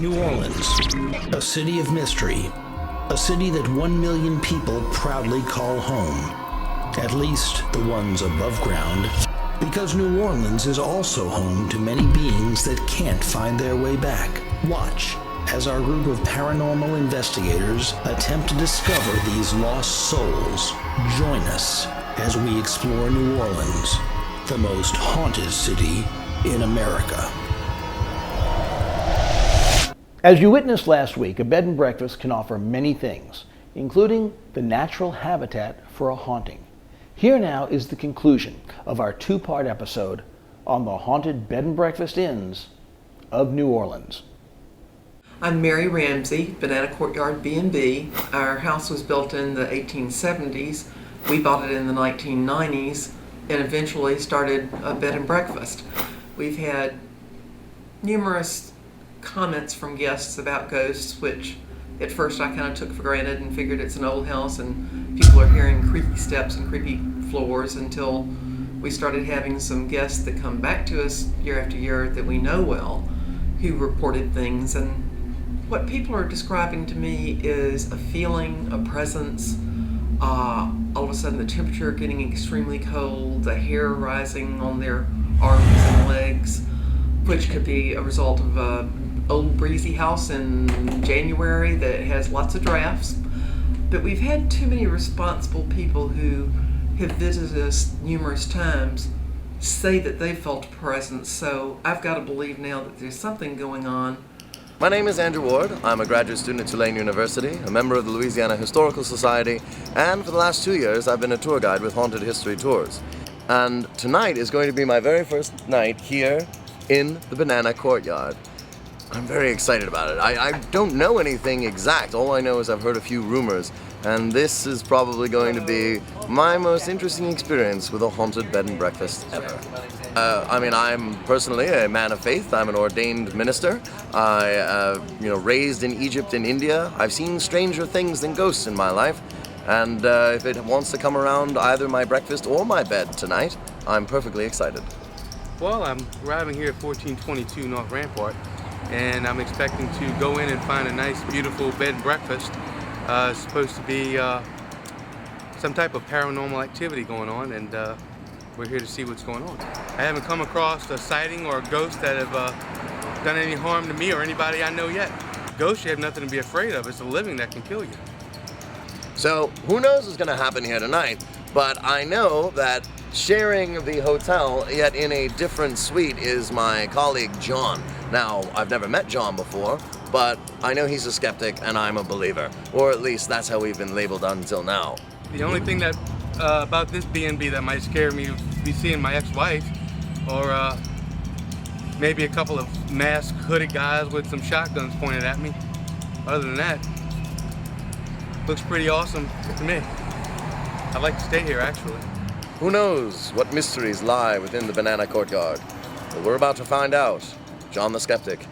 New Orleans, a city of mystery, a city that 1 million people proudly call home, at least the ones above ground, because New Orleans is also home to many beings that can't find their way back. Watch as our group of paranormal investigators attempt to discover these lost souls. Join us as we explore New Orleans, the most haunted city in America. As you witnessed last week, a bed and breakfast can offer many things, including the natural habitat for a haunting. Here now is the conclusion of our two-part episode on the haunted bed and breakfast inns of New Orleans. I'm Mary Ramsey, Banana Courtyard B&B. Our house was built in the 1870s. We bought it in the 1990s and eventually started a bed and breakfast. We've had numerous comments from guests about ghosts, which at first I kind of took for granted and figured it's an old house and people are hearing creaky steps and creepy floors, until we started having some guests that come back to us year after year that we know well who reported things. And what people are describing to me is a feeling, a presence, all of a sudden the temperature getting extremely cold, the hair rising on their arms and legs, which could be a result of an old breezy house in January that has lots of drafts. But we've had too many responsible people who have visited us numerous times say that they felt a presence, so I've got to believe now that there's something going on. My name is Andrew Ward. I'm a graduate student at Tulane University, a member of the Louisiana Historical Society, and for the last 2 years I've been a tour guide with Haunted History Tours. And tonight is going to be my very first night here in the Banana Courtyard. I'm very excited about it. I don't know anything exact. All I know is I've heard a few rumors, and this is probably going to be my most interesting experience with a haunted bed and breakfast ever. I'm personally a man of faith. I'm an ordained minister. Raised in Egypt and India. I've seen stranger things than ghosts in my life. And if it wants to come around either my breakfast or my bed tonight, I'm perfectly excited. Well, I'm arriving here at 1422 North Rampart, and I'm expecting to go in and find a nice, beautiful bed and breakfast. It's supposed to be some type of paranormal activity going on, and we're here to see what's going on. I haven't come across a sighting or a ghost that have done any harm to me or anybody I know yet. Ghosts, you have nothing to be afraid of. It's the living that can kill you. So who knows what's going to happen here tonight, but I know that sharing the hotel, yet in a different suite, is my colleague John. Now, I've never met John before, but I know he's a skeptic and I'm a believer, or at least that's how we've been labeled until now. The only thing that about this B&B that might scare me would be seeing my ex-wife, or maybe a couple of masked, hooded guys with some shotguns pointed at me. Other than that, looks pretty awesome to me. I'd like to stay here, actually. Who knows what mysteries lie within the Banana Courtyard? Well, we're about to find out. John the Skeptic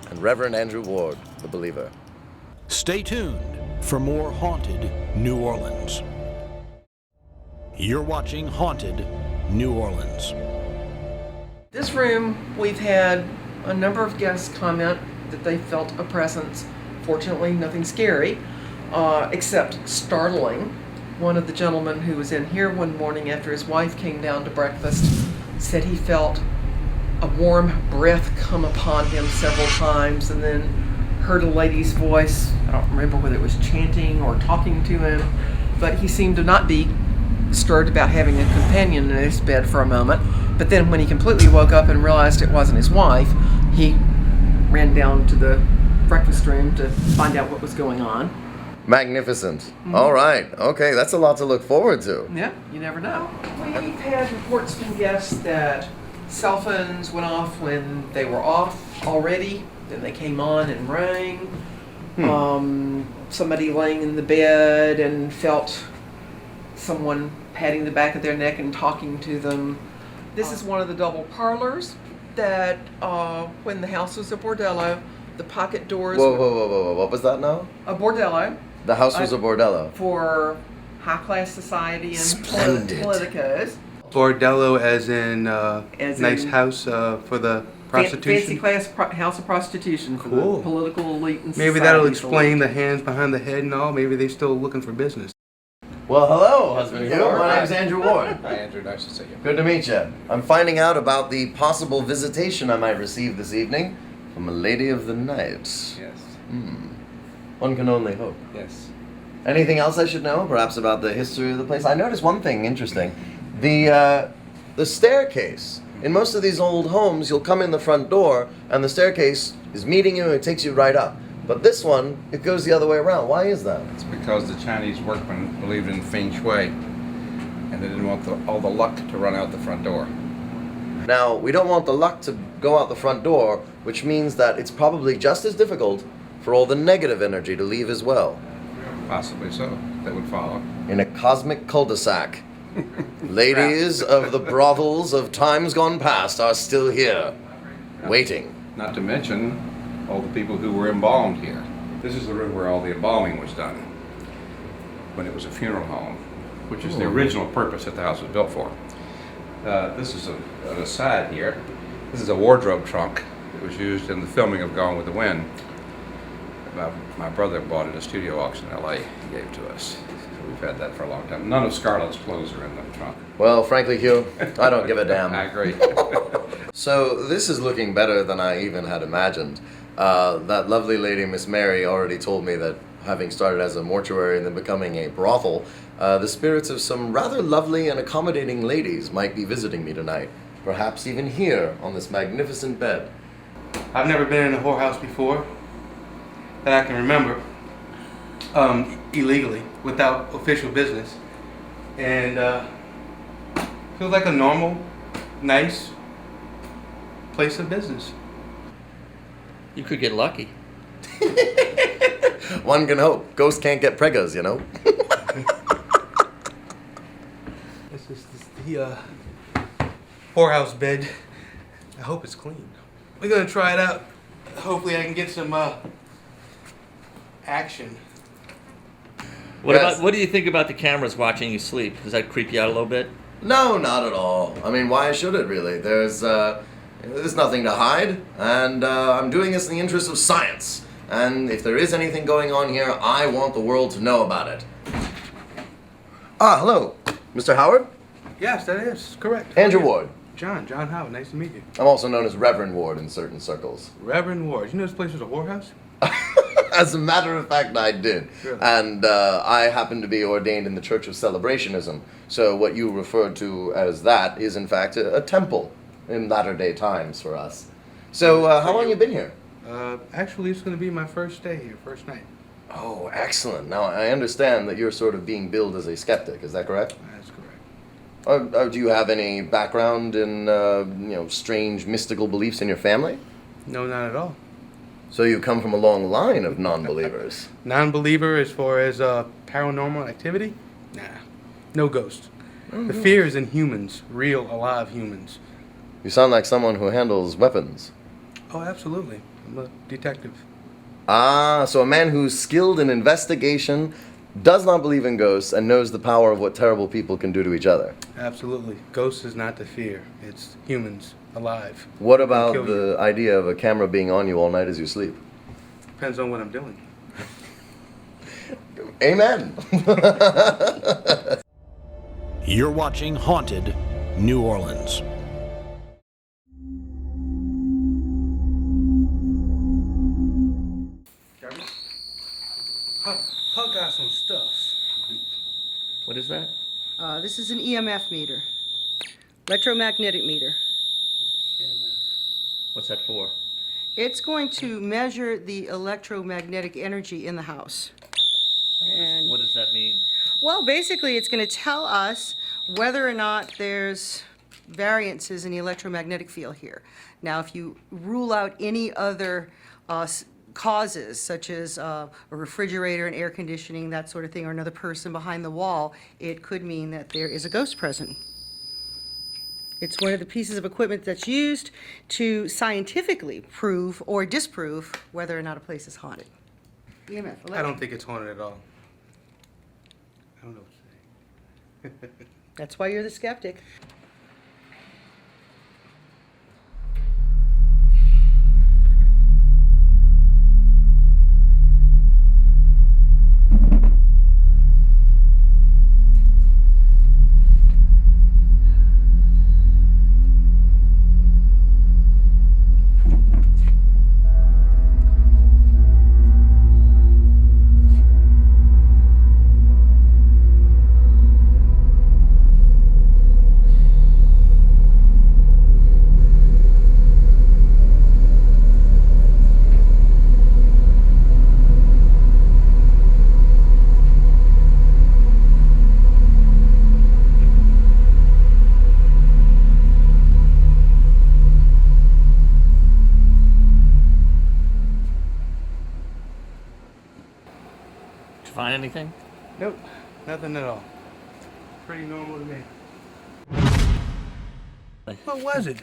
and Reverend Andrew Ward, the Believer. Stay tuned for more Haunted New Orleans. You're watching Haunted New Orleans. This room, we've had a number of guests comment that they felt a presence. Fortunately, nothing scary, except startling. One of the gentlemen who was in here one morning after his wife came down to breakfast said he felt a warm breath come upon him several times, and then heard a lady's voice. I don't remember whether it was chanting or talking to him, but he seemed to not be disturbed about having a companion in his bed for a moment. But then when he completely woke up and realized it wasn't his wife, he ran down to the breakfast room to find out what was going on. Magnificent. Mm-hmm. All right. Okay, that's a lot to look forward to. Yeah, you never know. We've had reports from guests that cell phones went off when they were off already, then they came on and rang. Somebody laying in the bed and felt someone patting the back of their neck and talking to them. This is one of the double parlors that when the house was a bordello, the pocket doors Whoa. What was that now? A bordello. The house was a bordello. For high-class society and politicos. Bordello as in nice house for the Prostitution? Fancy class house of prostitution for Cool. the political elite and Maybe society. that'll explain the hands behind the head and all. Maybe they're still looking for business. Well, hello, husband Hugh. My name's Andrew Ward. Hi, Andrew. Nice to see you. Good to meet you. I'm finding out about the possible visitation I might receive this evening from a lady of the night. Yes. One can only hope. Yes. Anything else I should know, perhaps about the history of the place? I noticed one thing interesting. The staircase. In most of these old homes, you'll come in the front door, and the staircase is meeting you, and it takes you right up. But this one, it goes the other way around. Why is that? It's because the Chinese workmen believed in feng shui, and they didn't want all the luck to run out the front door. Now, we don't want the luck to go out the front door, which means that it's probably just as difficult for all the negative energy to leave as well. Possibly so. That would follow. In a cosmic cul-de-sac. Ladies of the brothels of times gone past are still here, waiting. Not to mention all the people who were embalmed here. This is the room where all the embalming was done when it was a funeral home, which is the original purpose that the house was built for. This is an aside here. This is a wardrobe trunk that was used in the filming of Gone with the Wind. My brother bought it at a studio auction in LA. He gave it to us. So we've had that for a long time. None of Scarlett's clothes are in the trunk. Well, frankly, Hugh, I don't give a damn. I agree. So this is looking better than I even had imagined. That lovely lady, Miss Mary, already told me that having started as a mortuary and then becoming a brothel, the spirits of some rather lovely and accommodating ladies might be visiting me tonight. Perhaps even here on this magnificent bed. I've never been in a whorehouse before that I can remember, illegally, without official business. And feels like a normal, nice place of business. You could get lucky. One can hope. Ghosts can't get preggers, you know. This is the whorehouse bed. I hope it's clean. We're gonna try it out. Hopefully I can get some action. Yes. What do you think about the cameras watching you sleep? Does that creep you out a little bit? No, not at all. I mean, why should it really? There's nothing to hide, and I'm doing this in the interest of science. And if there is anything going on here, I want the world to know about it. Ah, hello, Mr. Howard? Yes, that is correct. Andrew Ward. John Howard, nice to meet you. I'm also known as Reverend Ward in certain circles. Reverend Ward, you know this place was a whorehouse? As a matter of fact, I did. Really? And I happen to be ordained in the Church of Celebrationism. So what you referred to as that is, in fact, a temple in latter-day times for us. So how long you been here? Actually, it's going to be my first day here, first night. Oh, excellent. Now, I understand that you're sort of being billed as a skeptic. Is that correct? That's correct. Do you have any background in, strange mystical beliefs in your family? No, not at all. So you come from a long line of non-believers. Non-believer as far as paranormal activity? Nah, no ghost. The fear is in humans, real, alive humans. You sound like someone who handles weapons. Oh, absolutely. I'm a detective. Ah, so a man who's skilled in investigation, does not believe in ghosts, and knows the power of what terrible people can do to each other. Absolutely. Ghosts is not the fear. It's humans, alive. What about Kill the idea of a camera being on you all night as you sleep? Depends on what I'm doing. Amen. You're watching Haunted New Orleans. Hug got some stuff. What is that? This is an EMF meter, electromagnetic meter. What's that for? It's going to measure the electromagnetic energy in the house. And, What does that mean? well, basically, it's going to tell us whether or not there's variances in the electromagnetic field here. Now, if you rule out any other causes, such as a refrigerator and air conditioning, that sort of thing, or another person behind the wall, it could mean that there is a ghost present. It's one of the pieces of equipment that's used to scientifically prove or disprove whether or not a place is haunted. EMF. I don't think it's haunted at all. I don't know what to say. That's why you're the skeptic. find anything? Nope, nothing at all. Pretty normal to me. What was it?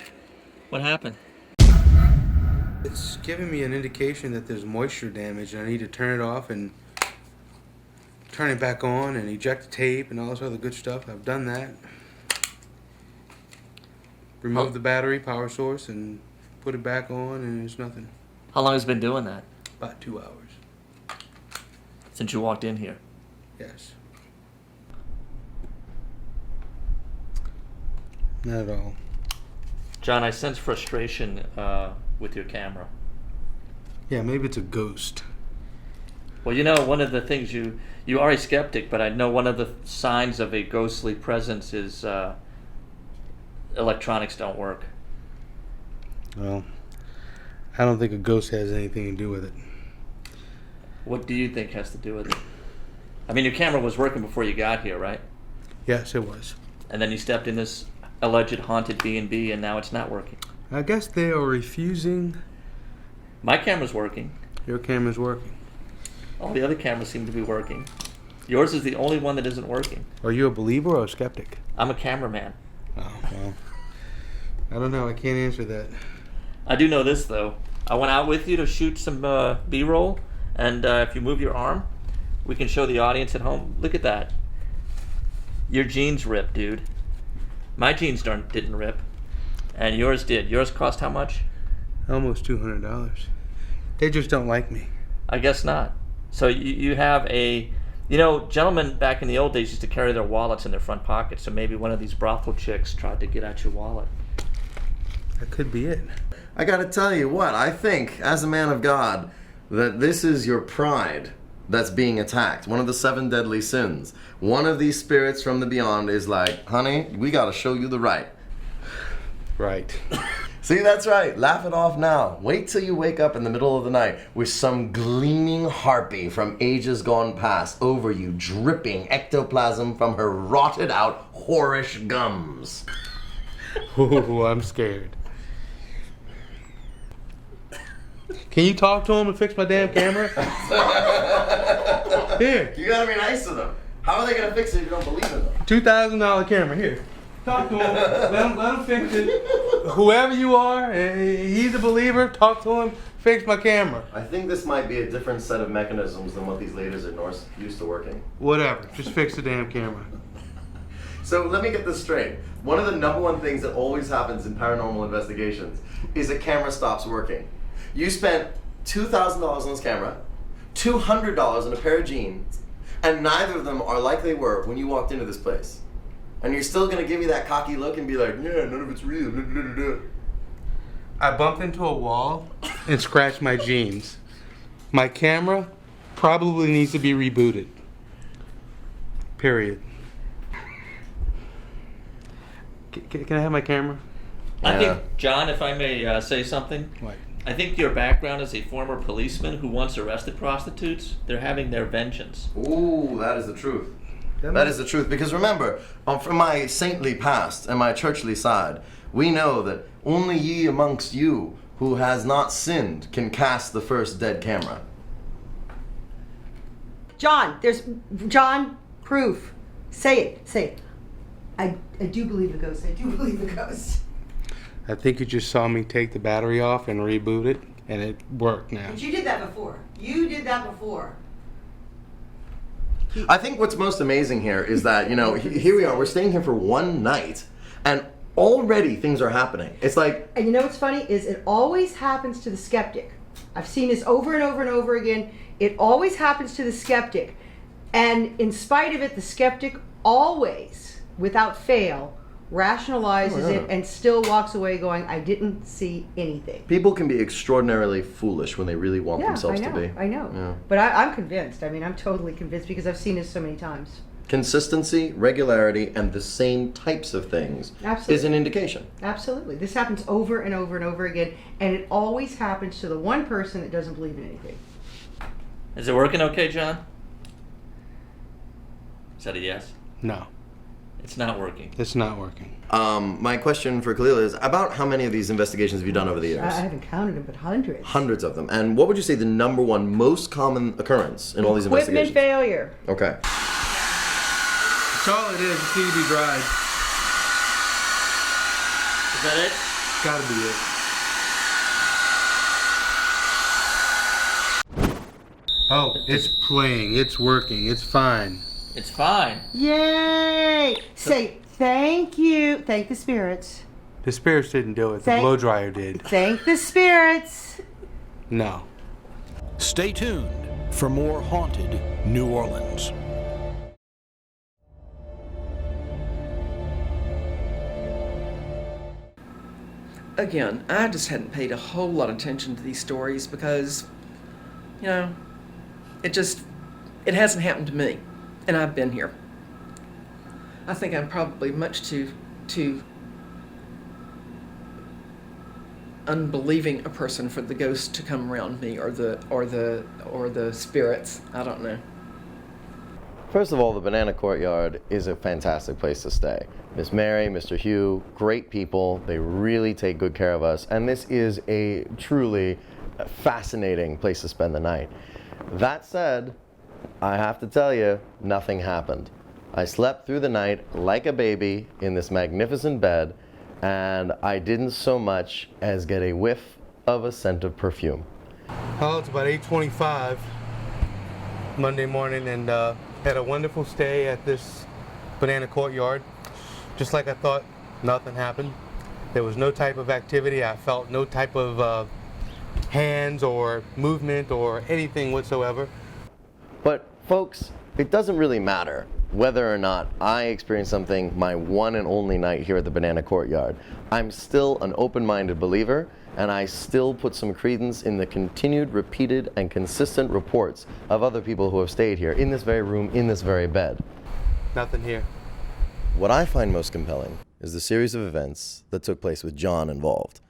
What happened? It's giving me an indication that there's moisture damage and I need to turn it off and turn it back on and eject the tape and all this other good stuff. I've done that. Remove the battery, power source, and put it back on, and there's nothing. How long has it been doing that? About 2 hours. Since you walked in here? Yes. Not at all. John, I sense frustration with your camera. Yeah, maybe it's a ghost. Well, you know, one of the things you are a skeptic, but I know one of the signs of a ghostly presence is electronics don't work. Well, I don't think a ghost has anything to do with it. What do you think has to do with it? I mean, your camera was working before you got here, right? Yes, it was. And then you stepped in this alleged haunted B&B, and now it's not working. I guess they are refusing. My camera's working. Your camera's working. All the other cameras seem to be working. Yours is the only one that isn't working. Are you a believer or a skeptic? I'm a cameraman. Oh, well. I don't know. I can't answer that. I do know this, though. I went out with you to shoot some B-roll, and if you move your arm, we can show the audience at home. Look at that. Your jeans ripped, dude. My jeans didn't rip, and yours did. Yours cost how much? Almost $200. They just don't like me. I guess not. So you have a... You know, gentlemen back in the old days used to carry their wallets in their front pockets, so maybe one of these brothel chicks tried to get at your wallet. That could be it. I gotta tell you what, I think, as a man of God, that this is your pride that's being attacked. One of the 7 deadly sins. One of these spirits from the beyond is like, honey, we gotta show you the right. Right. See, that's right. Laugh it off now. Wait till you wake up in the middle of the night with some gleaming harpy from ages gone past over you, dripping ectoplasm from her rotted out, whorish gums. Ooh, I'm scared. Can you talk to him and fix my damn camera? Here. You gotta be nice to them. How are they gonna fix it if you don't believe in them? $2,000 camera, here. Talk to him. Let him fix it. Whoever you are, he's a believer. Talk to him. Fix my camera. I think this might be a different set of mechanisms than what these ladies at Norse used to working. Whatever. Just fix the damn camera. So let me get this straight. One of the #1 things that always happens in paranormal investigations is a camera stops working. You spent $2,000 on this camera, $200 on a pair of jeans, and neither of them are like they were when you walked into this place. And you're still gonna give me that cocky look and be like, yeah, none of it's real. I bumped into a wall and scratched my jeans. My camera probably needs to be rebooted. Period. Can I have my camera? I think, John, if I may say something, What? I think your background as a former policeman who once arrested prostitutes, they're having their vengeance. Ooh, that is the truth. That is the truth. Because remember, from my saintly past and my churchly side, we know that only ye amongst you who has not sinned can cast the first dead camera. John, proof. Say it. I do believe the ghost. I do believe the ghost. I think you just saw me take the battery off and reboot it, and it worked now. But you did that before. I think what's most amazing here is that, you know, here we are, we're staying here for one night, and already things are happening. It's like... And you know what's funny is it always happens to the skeptic. I've seen this over and over and over again. It always happens to the skeptic. And in spite of it, the skeptic always, without fail, rationalizes it and still walks away going, I didn't see anything. People can be extraordinarily foolish when they really want themselves to be. I know. Yeah. But I'm convinced. I mean, I'm totally convinced because I've seen this so many times. Consistency, regularity, and the same types of things is an indication. Absolutely. This happens over and over and over again, and it always happens to the one person that doesn't believe in anything. Is it working okay, John? Is that a yes? No. It's not working. It's not working. My question for Khalil is, about how many of these investigations have you done over the years? I haven't counted them, but hundreds. Hundreds of them. And what would you say the number one most common occurrence in all these Equipment investigations? failure. Okay. That's all it is. It needs to be dried. Is that it? Gotta be it. Oh, it's playing. It's working. It's fine. It's fine. Yay! Say thank you. Thank the spirits. The spirits didn't do it. The Thank- blow dryer did. Thank the spirits. No. Stay tuned for more haunted New Orleans. Again, I just hadn't paid a whole lot of attention to these stories because, you know, it hasn't happened to me, and I've been here. I think I'm probably much too unbelieving a person for the ghosts to come around me or the spirits. I don't know. First of all, the Banana Courtyard is a fantastic place to stay. Miss Mary, Mr. Hugh, great people. They really take good care of us. And this is a truly fascinating place to spend the night. That said, I have to tell you, nothing happened. I slept through the night like a baby in this magnificent bed, and I didn't so much as get a whiff of a scent of perfume. Oh, it's about 8:25 Monday morning, and had a wonderful stay at this Banana Courtyard. Just like I thought, nothing happened. There was no type of activity. I felt no type of hands or movement or anything whatsoever. But folks, it doesn't really matter whether or not I experienced something my one and only night here at the Banana Courtyard. I'm still an open-minded believer, and I still put some credence in the continued, repeated, and consistent reports of other people who have stayed here in this very room, in this very bed. Nothing here. What I find most compelling is the series of events that took place with John involved.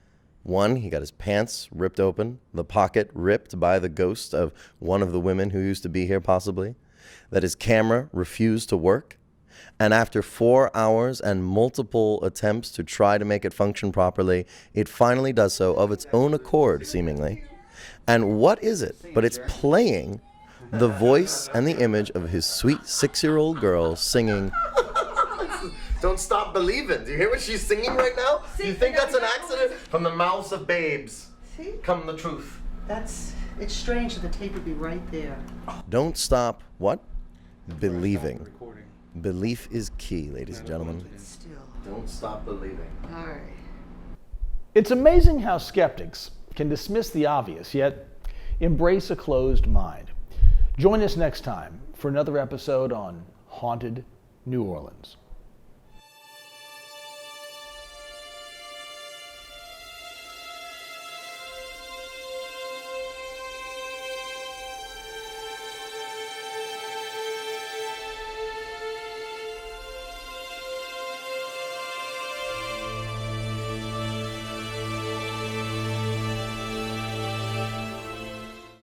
One, he got his pants ripped open, the pocket ripped by the ghost of one of the women who used to be here possibly, that his camera refused to work, and after 4 hours and multiple attempts to try to make it function properly, it finally does so of its own accord, seemingly. And what is it but it's playing the voice and the image of his sweet 6-year-old girl singing, "Don't stop believing." Do you hear what she's singing right now? You think that's an accident? From the mouths of babes See? come the truth. It's strange that the tape would be right there. Don't stop what? Believing. Belief is key, ladies and gentlemen. Still. Don't stop believing. All right. It's amazing how skeptics can dismiss the obvious, yet embrace a closed mind. Join us next time for another episode on Haunted New Orleans.